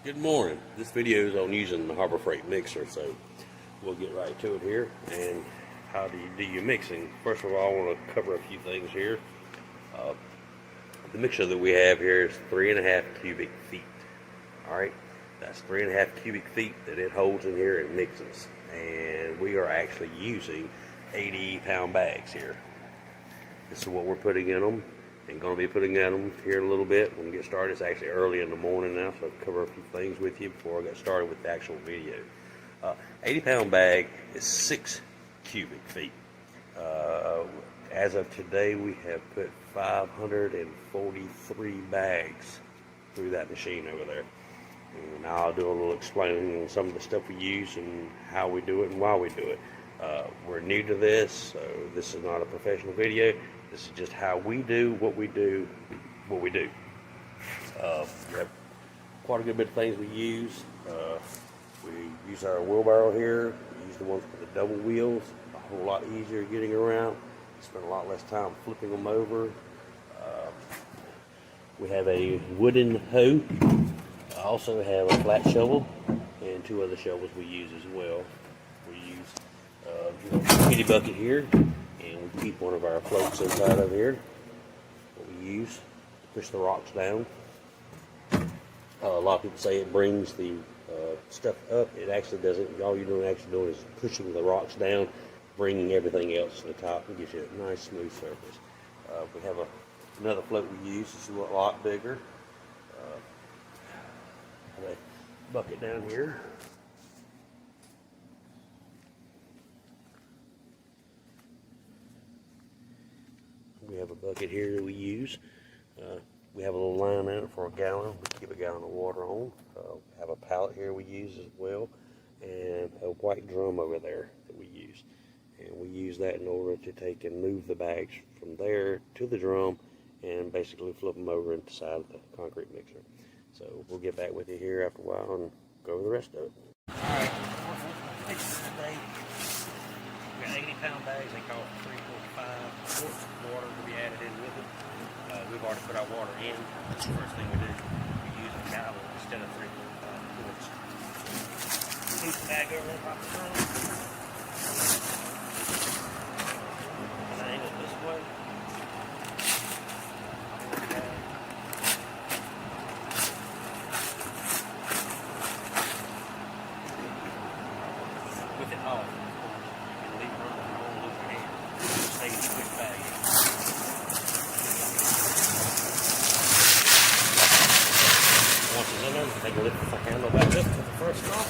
Good morning. This video is on using the Harbor Freight mixer, so we'll get right to it here. And how do you do your mixing? First of all, I want to cover a few things here. The mixer that we have here is 3.5 cubic feet. All right, that's 3.5 cubic feet that it holds in here and mixes. And we are actually using 80-pound bags here. This is what we're putting in them. And going to be putting in them here in a little bit when we get started. It's actually early in the morning now, so I'll cover a few things with you before I get started with the actual video. 80-pound bag is 6 cubic feet. As of today, we have put 543 bags through that machine over there. And now I'll do a little explaining on some of the stuff we use and how we do it and why we do it. We're new to this, so this is not a professional video. This is just how we do what we do. We have quite a good bit of things we use. We use our wheelbarrow here. We use the ones with the double wheels. A whole lot easier getting around. Spend a lot less time flipping them over. We have a wooden hoe. I also have a flat shovel and 2 other shovels we use as well. We use a kitty bucket here. And we keep one of our floats inside of here. What we use to push the rocks down. A lot of people say it brings the stuff up. It actually doesn't. All you're doing is pushing the rocks down, bringing everything else to the top, and gives you a nice smooth surface. We have another float we use. It's a lot bigger. Have a bucket down here. We have a bucket here that we use. We have a little line in it for a gallon. We keep a gallon of water on. We have a pallet here we use as well, and a white drum over there that we use. And we use that in order to take and move the bags from there to the drum and basically flip them over into the side of the concrete mixer. So we'll get back with you here after a while and go over the rest of it. Alright, mixing today. We got 80-pound bags. They call it 345 quarts of water to be added in with it. We've already put our water in. That's the first thing we do. We use a gallon instead of 345 quarts. Move the bag over top the drum. And I angle it this way. With it off, and leave it running and roll over your hand. Just take a quick bag. Once it's in there, you take a lift the handle back up to the first knob.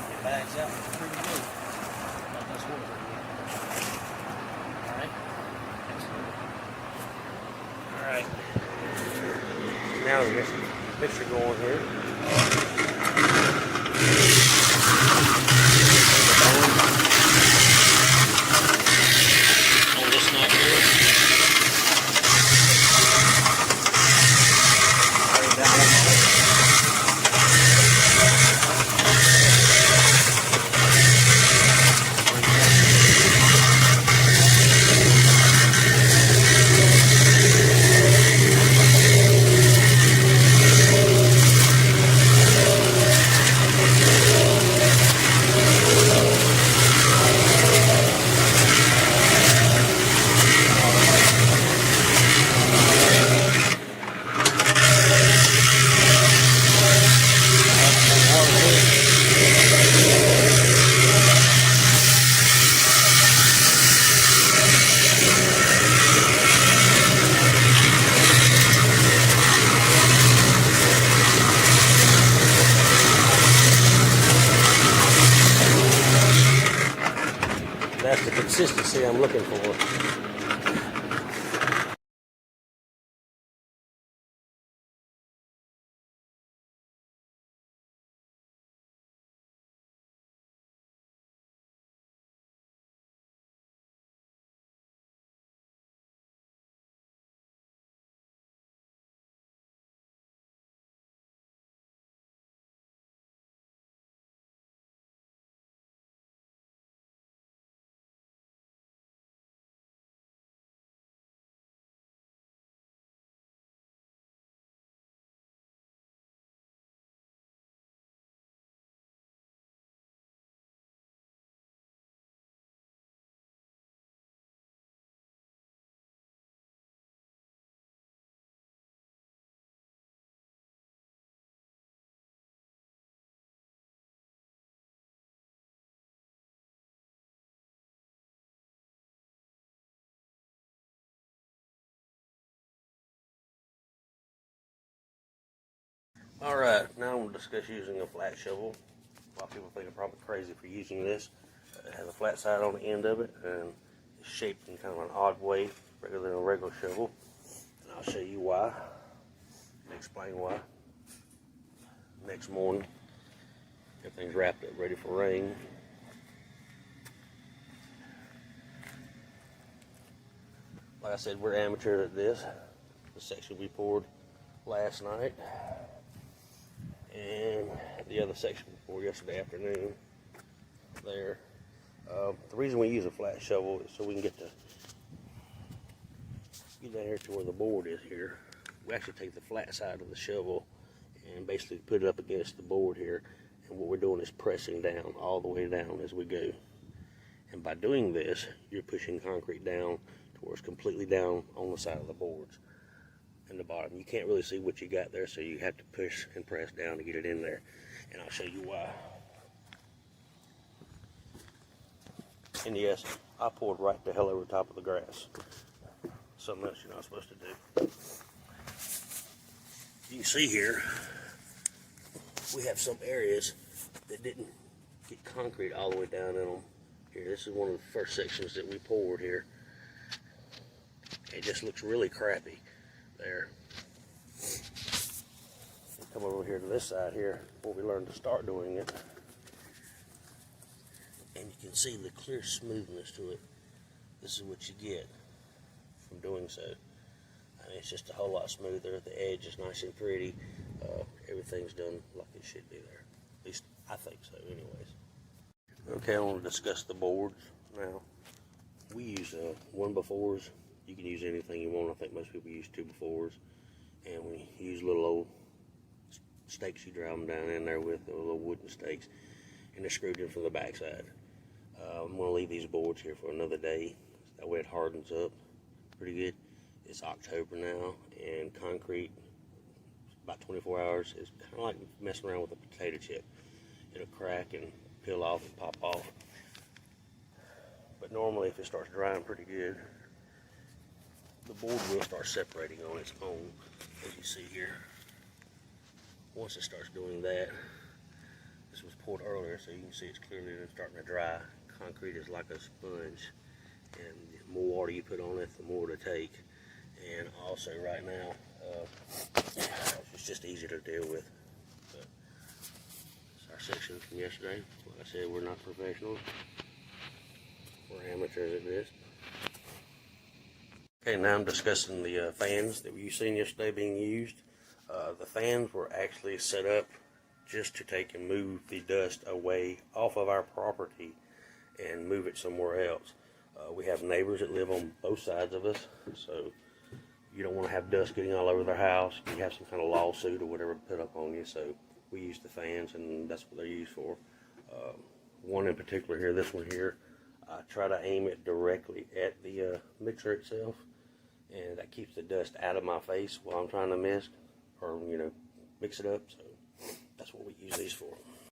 Your bag's out pretty good. Like this one. Alright. Alright. Now we get the mixture going here. On this nut here. That's the consistency I'm looking for. Alright, now I'm going to discuss using a flat shovel. A lot of people think I'm probably crazy for using this. It has a flat side on the end of it, and it's shaped in kind of an odd way, rather than a regular shovel. And I'll show you why, and explain why. Next morning, everything's wrapped up, ready for rain. Like I said, we're amateurs at this. The section we poured last night, and the other section we poured yesterday afternoon there. The reason we use a flat shovel is so we can get down here to where the board is here. We actually take the flat side of the shovel and basically put it up against the board here, and what we're doing is pressing down all the way down as we go. And by doing this, you're pushing concrete down towards completely down on the side of the boards and the bottom. You can't really see what you got there, so you have to push and press down to get it in there, and I'll show you why. And yes, I poured right the hell over the top of the grass. Something else you're not supposed to do. You can see here, we have some areas that didn't get concrete all the way down in them. Here, this is one of the first sections that we poured here. It just looks really crappy there. Come over here to this side here, where we learned to start doing it. And you can see the clear smoothness to it. This is what you get from doing so. I mean, it's just a whole lot smoother. The edge is nice and pretty. Everything's done like it should be there. At least I think so anyways. Okay, I want to discuss the boards now. We use 1x4s. You can use anything you want. I think most people use 2x4s. And we use little old stakes you drive them down in there with, those little wooden stakes. And they're screwed in from the backside. I'm going to leave these boards here for another day. That way it hardens up pretty good. It's October now, and concrete, about 24 hours, is kind of like messing around with a potato chip. It'll crack and peel off and pop off. But normally if it starts drying pretty good, the board will start separating on its own, as you see here. Once it starts doing that, this was poured earlier, so you can see it's clearly starting to dry. Concrete is like a sponge, and the more water you put on it, the more to take. And also right now, it's just easier to deal with. But it's our section from yesterday. Like I said, we're not professionals. We're amateurs at this. Okay, now I'm discussing the fans that you seen yesterday being used. The fans were actually set up just to take and move the dust away off of our property and move it somewhere else. We have neighbors that live on both sides of us, so you don't want to have dust getting all over their house. You have some kind of lawsuit or whatever put up on you, so we use the fans, and that's what they're used for. One in particular here, this one here, I try to aim it directly at the mixer itself, and that keeps the dust out of my face while I'm trying to mix it up. So